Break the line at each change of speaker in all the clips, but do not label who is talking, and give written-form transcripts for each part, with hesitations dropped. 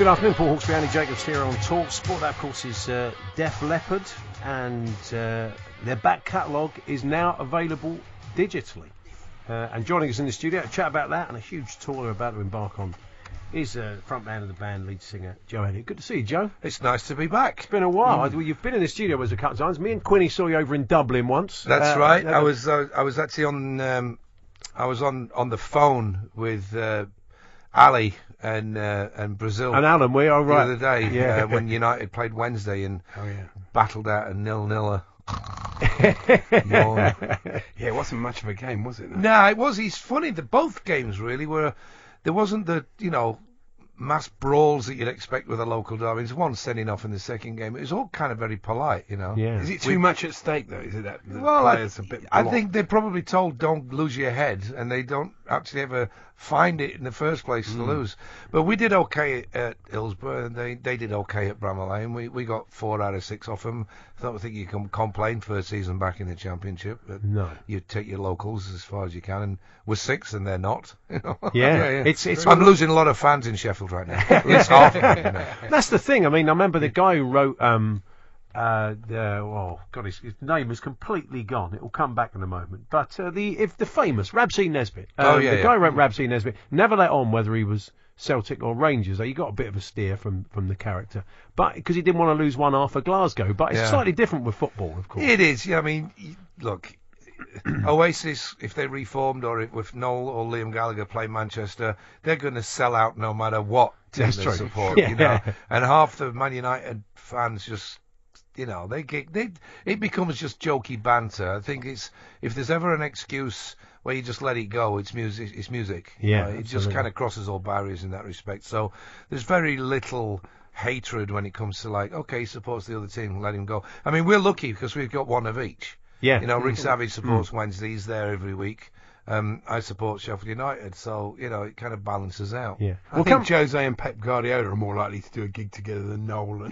Good afternoon, Paul Hawksby, Andy Jacobs here on talkSPORT. That, of course, is Def Leppard, and their back catalogue is now available digitally. And joining us in the studio to chat about that and a huge tour they're about to embark on is front man of the band, lead singer Joe Elliott. Good to see you, Joe.
It's nice to be back.
It's been a while. You've been in the studio with us a couple of times. Me and Quinny saw you over in Dublin once.
That's right. I was actually on the phone with Ali and Brazil.
And Alan, we are right.
The other day when United played Wednesday and battled out a 0-0.
Yeah, it wasn't much of a game, was it?
No, it was. It's funny that both games really were. There wasn't the mass brawls that you'd expect with a local derby. There's one sending off in the second game. It was all kind of very polite,
Yeah.
Is it too much at stake though? Is it that the
well,
players a bit?
I think they're probably told don't lose your head, and they don't actually ever find it in the first place to lose. But we did okay at Hillsborough, and they did okay at Bramall Lane. We got 4 out of 6 off them. I don't think you can complain for a season back in the Championship. But
no.
You take your locals as far as you can, and we're 6th and they're not.
Yeah.
I'm losing a lot of fans in Sheffield right now. It's half of them,
That's the thing. I mean, I remember the guy who wrote his name is completely gone. It will come back in a moment. But the famous Rabsy Nesbitt. The guy who wrote Rabsy Nesbitt never let on whether he was Celtic or Rangers. You got a bit of a steer from the character, but because he didn't want to lose one half of Glasgow. But it's slightly different with football, of course.
It is. Yeah, I mean, look, Oasis, if they reformed, or if Noel or Liam Gallagher play Manchester, they're going to sell out no matter what team they support. And half the Man United fans just. It becomes just jokey banter. I think if there's ever an excuse where you just let it go, it's music. It's music.
Yeah,
it just kind of crosses all barriers in that respect. So there's very little hatred when it comes to okay, he supports the other team, let him go. I mean, we're lucky because we've got one of each.
Yeah.
Rick Savage supports Wednesday. He's there every week. I support Sheffield United, so it kind of balances out.
Yeah,
I think Jose and Pep Guardiola are more likely to do a gig together than Noel.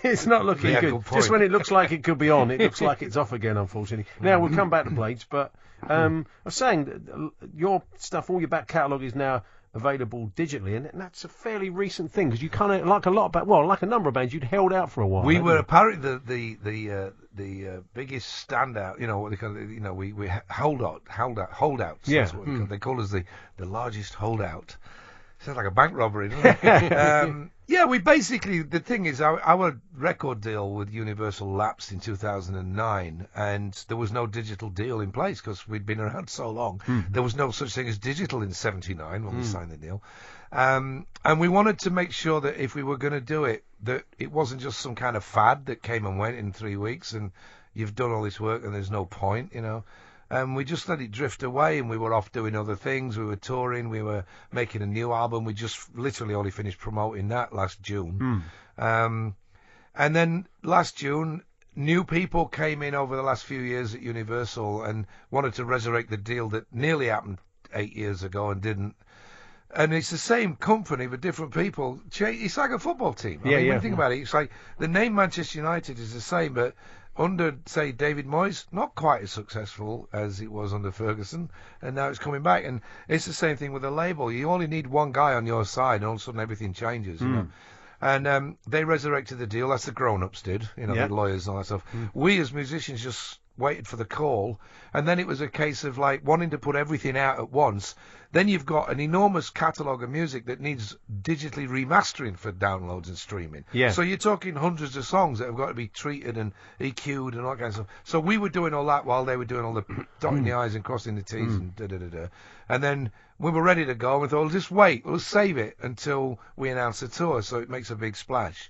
It's not looking good. Just when it looks like it could be on, it looks like it's off again, unfortunately. Now we'll come back to Blades, but I was saying that your stuff, all your back catalogue is now available digitally, and that's a fairly recent thing because you kind of like a number of bands, you'd held out for a while.
We were apparently the biggest standout. What they call it. We holdouts.
Yeah.
That's what they call us the largest holdout. Sounds like a bank robbery, doesn't it? We basically, the thing is, our record deal with Universal lapsed in 2009, and there was no digital deal in place because we'd been around so long. There was no such thing as digital in '79 when we signed the deal. And we wanted to make sure that if we were going to do it, that it wasn't just some kind of fad that came and went in 3 weeks, and you've done all this work and there's no point, And we just let it drift away, and we were off doing other things. We were touring, we were making a new album. We just literally only finished promoting that last June. And then last June, new people came in over the last few years at Universal and wanted to resurrect the deal that nearly happened 8 years ago and didn't. And it's the same company, but different people. It's like a football team. I mean, when you think about it, it's like the name Manchester United is the same, but under, say, David Moyes, not quite as successful as it was under Ferguson, and now it's coming back. And it's the same thing with a label. You only need one guy on your side, and all of a sudden everything changes, And they resurrected the deal. That's the grown-ups did, the lawyers and all that stuff. We as musicians just waited for the call, and then it was a case of wanting to put everything out at once. Then you've got an enormous catalogue of music that needs digitally remastering for downloads and streaming.
Yeah.
So you're talking hundreds of songs that have got to be treated and EQ'd and all that kind of stuff. So we were doing all that while they were doing all the dotting the I's and crossing the T's and da-da-da-da. And then we were ready to go, and we thought, just wait, we'll save it until we announce the tour so it makes a big splash.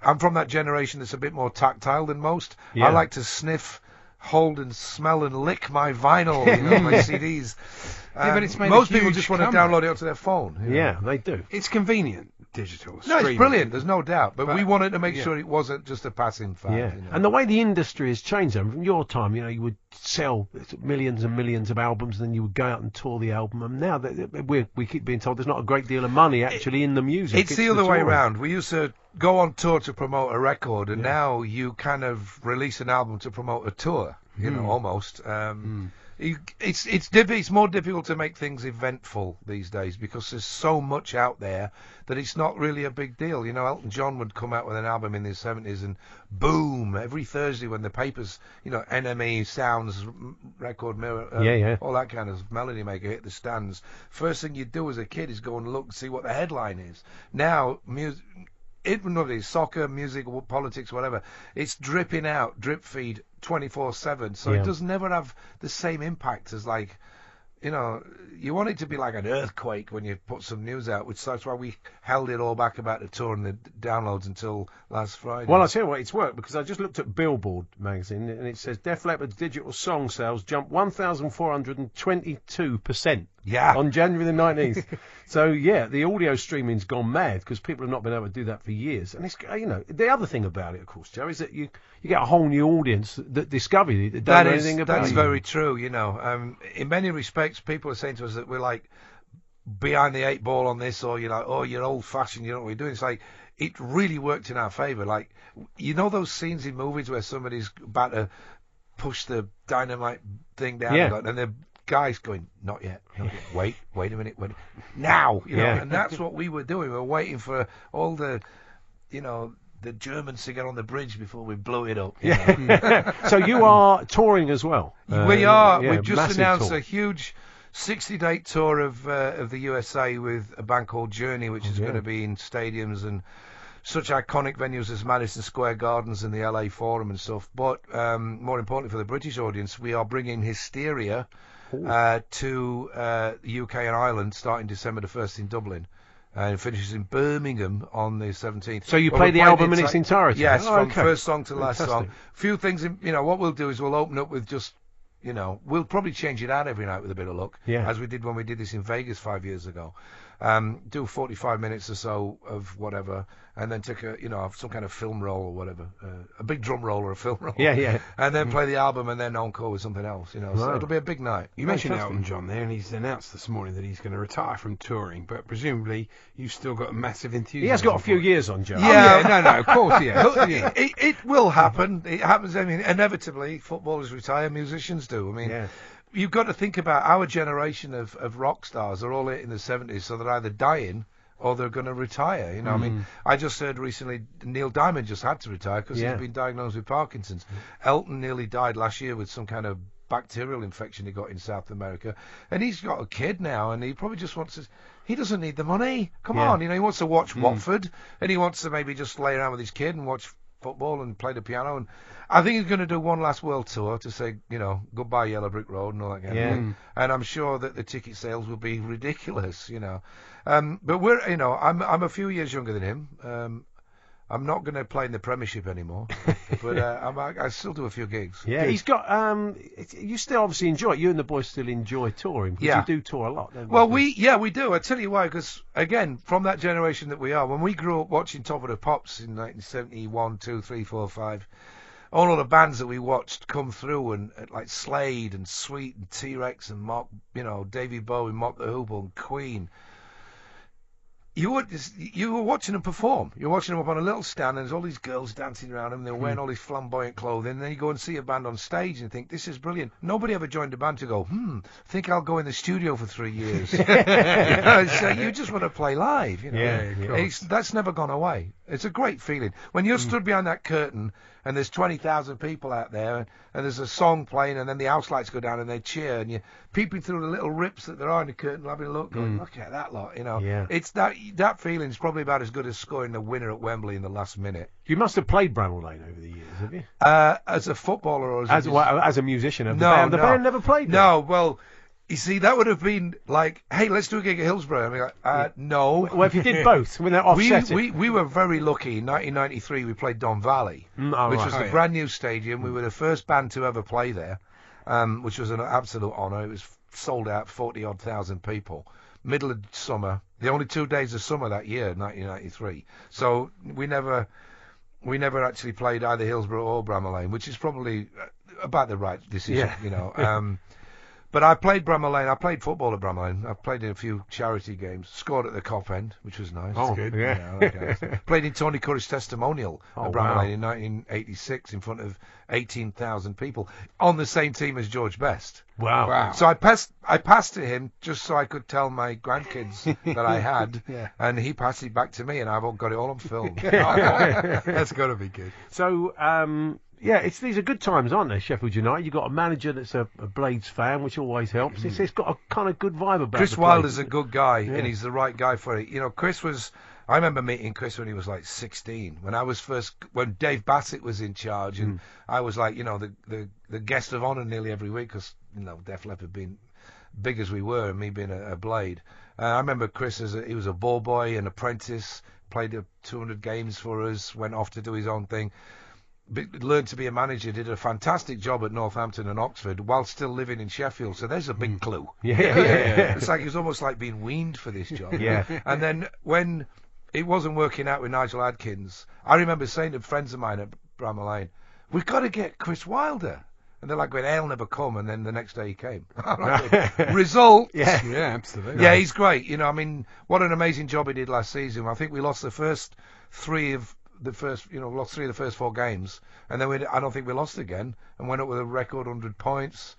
I'm from that generation that's a bit more tactile than most.
Yeah.
I like to sniff, hold and smell and lick my vinyl, my CDs.
But it's made
most people just want to download it onto their phone.
Yeah, they do.
It's convenient, digital.
No,
streaming.
it's brilliant, there's no doubt. But we wanted to make sure it wasn't just a passing fad.
Yeah, and the way the industry has changed, from your time, you would sell millions and millions of albums, and then you would go out and tour the album. And now we keep being told there's not a great deal of money actually in the music.
It's the other way around. We used to go on tour to promote a record, and now you kind of release an album to promote a tour, almost. It's more difficult to make things eventful these days because there's so much out there that it's not really a big deal. You know, Elton John would come out with an album in the 70s and boom, every Thursday when the papers, you know, NME, Sounds, Record Mirror, all that kind of melody maker hit the stands. First thing you do as a kid is go and look and see what the headline is. Now, music, even whether it's soccer, music, politics, whatever, it's dripping out, drip feed 24/7. So it does never have the same impact as, like, you know, you want it to be like an earthquake when you put some news out, which that's why we held it all back about the tour and the downloads until last Friday.
Well, I'll tell you what, it's worked because I just looked at Billboard magazine and it says Def Leppard's digital song sales jumped 1,422%.
Yeah.
On January the 19th. So, yeah, the audio streaming's gone mad because people have not been able to do that for years. And, it's, you know, the other thing about it, of course, Joe, is that you get a whole new audience that discover you that don't know anything about
That's
you.
very true, you know. In many respects, people are saying to us that we're, like, behind the eight ball on this, or you're like, oh, you're old-fashioned, you know what we're doing. It's like, it really worked in our favour. Like, you know those scenes in movies where somebody's about to push the dynamite thing down and the guy's going, not yet, wait a minute, now, you know, and that's what we were doing. We were waiting for all the, you know, the Germans to get on the bridge before we blew it up. You know?
So you are touring as well?
We are. We've just announced
tour.
a huge 60-date tour of the USA with a band called Journey, which is going to be in stadiums and such iconic venues as Madison Square Gardens and the LA Forum and stuff. But more importantly for the British audience, we are bringing Hysteria to the UK and Ireland starting December the 1st in Dublin. And it finishes in Birmingham on the 17th.
So you play the album in its entirety?
Yes, from first song to last song. A few things, you know, what we'll do is we'll open up with just, you know, we'll probably change it out every night with a bit of luck, as we did when we did this in Vegas 5 years ago. Do 45 minutes or so of whatever, and then take a, you know, some kind of film roll or whatever, a big drum roll or a film roll. And then play the album and then encore with something else, you know. So it'll be a big night.
You mentioned Elton John there, and he's announced this morning that he's going to retire from touring, but presumably you've still got a massive enthusiasm.
He has got a few years on, Joe.
No, of course,
It will happen. It happens. I mean, inevitably, footballers retire, musicians do. I mean. You've got to think about our generation of rock stars are all in the 70s, so they're either dying or they're going to retire. You know, I mean, I just heard recently Neil Diamond just had to retire because he's been diagnosed with Parkinson's. Elton nearly died last year with some kind of bacterial infection he got in South America, and he's got a kid now, and he probably just wants to. He doesn't need the money. Come on, you know, he wants to watch Watford, and he wants to maybe just lay around with his kid and watch football and play the piano, and I think he's going to do one last world tour to say, you know, goodbye Yellow Brick Road and all that kind of thing. And I'm sure that the ticket sales will be ridiculous, you know. But we're, you know, I'm a few years younger than him. I'm not going to play in the Premiership anymore, but I still do a few gigs.
Yeah, he's got. You still obviously enjoy it. You and the boys still enjoy touring because you do tour a lot. Don't you?
Well, we do. I tell you why, because again, from that generation that we are, when we grew up watching Top of the Pops in 1971, 2, 3, 4, 5, all of the bands that we watched come through, and like Slade and Sweet and T-Rex and Mock, you know, Davy Bowie, Mock the Hoople and Queen. You were watching them perform. You're watching them up on a little stand, and there's all these girls dancing around them. They're wearing all this flamboyant clothing. And then you go and see a band on stage and think, this is brilliant. Nobody ever joined a band to go, think I'll go in the studio for 3 years. You know, so you just want to play live. You know? That's never gone away. It's a great feeling. When you're stood behind that curtain and there's 20,000 people out there and there's a song playing and then the house lights go down and they cheer and you're peeping through the little rips that there are in the curtain, having a look, going, look at that lot, you know. It's that feeling's probably about as good as scoring the winner at Wembley in the last minute.
You must have played Bramall Lane over the years, have you?
As a footballer or
as a musician? Of the band? The band never played there?
No, well... You see, that would have been like, hey, let's do a gig at Hillsborough. I mean, like, no.
Well, if you did both, when they're offset
we were very lucky. In 1993, we played Don Valley, which was a brand new stadium. We were the first band to ever play there, which was an absolute honour. It was sold out, 40-odd thousand people. Middle of summer, the only 2 days of summer that year, 1993. So we never actually played either Hillsborough or Bramall Lane, which is probably about the right decision, you know. But I played Bramall Lane. I played football at Bramall Lane. I played in a few charity games. Scored at the Cop End, which was nice.
Oh,
good.
yeah.
Okay. Played in Tony Curry's testimonial at Bramall
wow.
Lane in 1986 in front of 18,000 people on the same team as George Best.
Wow.
So I passed to him just so I could tell my grandkids that I had,
Yeah.
and he passed it back to me, and I've got it all on film.
That's got to be good.
So, these are good times, aren't they, Sheffield United? You've got a manager that's a Blades fan, which always helps. It's got a kind of good vibe about it.
Chris Wilder's a good guy,
Yeah.
and he's the right guy for it. You know, I remember meeting Chris when he was like 16, when Dave Bassett was in charge, and I was like, you know, the guest of honour nearly every week, because, you know, Def Leppard being big as we were, and me being a Blade. I remember Chris he was a ball boy, an apprentice, played 200 games for us, went off to do his own thing. Learned to be a manager, did a fantastic job at Northampton and Oxford while still living in Sheffield. So there's a big clue.
Yeah.
It's like he was almost like being weaned for this job.
Yeah.
And then when it wasn't working out with Nigel Adkins, I remember saying to friends of mine at Bramall Lane, "We've got to get Chris Wilder." And they're like, "Well, he'll never come." And then the next day he came. Result.
Yeah.
Yeah, absolutely.
Yeah, he's great. You know, I mean, what an amazing job he did last season. I think we lost the first three of the first 4 games, and then I don't think we lost again, and went up with a record 100 points.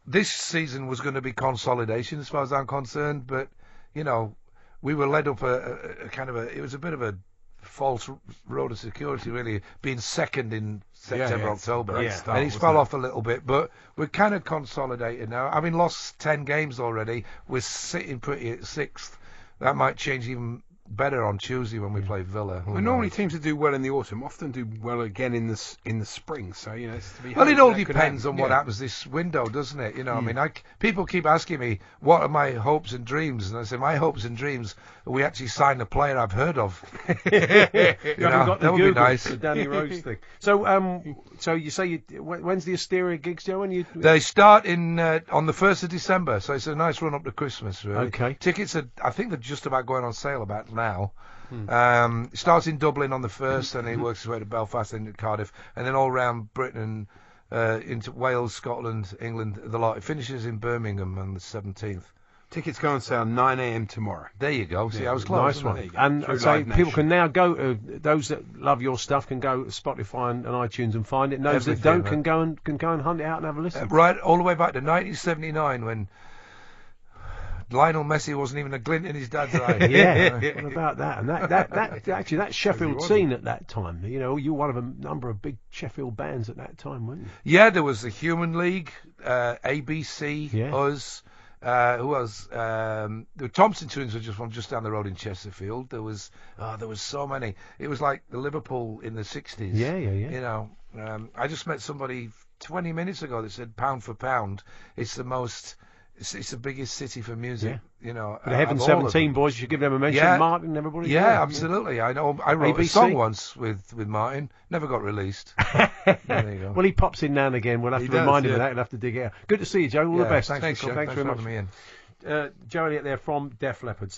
This season was going to be consolidation as far as I'm concerned, but, you know, we were led up it was a bit of a false road of security, really, being second in September, October. And he's fell off a little bit, but we're kind of consolidated now. Having lost 10 games already, we're sitting pretty at 6th. That might change even better on Tuesday when we play Villa.
Well, normally teams that do well in the autumn often do well again in the spring. So, you know, it's to be
well,
hoped
it all
that could
depends
happen.
on what happens this window, doesn't it? You know, I mean, people keep asking me, what are my hopes and dreams? And I say, my hopes and dreams are we actually sign a player I've heard of.
You haven't got the
that would be
Google,
nice.
the Danny Rose thing. So you say when's the Asteria gigs, Joe?
They start on the 1st of December, so it's a nice run up to Christmas, really.
Okay.
Tickets I think they're just about going on sale about now. It starts in Dublin on the 1st, and it works its way to Belfast and to Cardiff, and then all around Britain and into Wales, Scotland, England, the lot. It finishes in Birmingham on the 17th.
Tickets go on sale 9 a.m. tomorrow.
There you go. See, I was close.
Nice
wasn't
one.
it?
And
Through
so
Live
people
Nation.
can now go. Those that love your stuff can go to Spotify and iTunes and find it. And those that
Everything,
don't can go and hunt it out and have a listen.
Right, all the way back to 1979 when Lionel Messi wasn't even a glint in his dad's eye.
Yeah, what about that? And that Sheffield scene at that time. You know, you were one of a number of big Sheffield bands at that time, weren't you?
Yeah, there was the Human League, ABC,
Yeah.
us. Who else? The Thompson Twins were just down the road in Chesterfield. There was so many. It was like the Liverpool in the 60s.
Yeah.
You know, I just met somebody 20 minutes ago that said pound for pound, it's the most. It's the biggest city for music, you know.
The Heaven
of all of
17
them.
boys, you should give them a mention.
Yeah.
Martin and everybody.
Yeah, absolutely. I know. I wrote a
ABC.
song once with Martin. Never got released. There you go.
Well, he pops in now and again. We'll have
He
to
does,
remind him
yeah.
of that. We'll have to dig it out. Good to see you, Joe. All the best.
Thanks
Thanks
for
very much.
having me in.
Joe Elliott there from Def Leppard.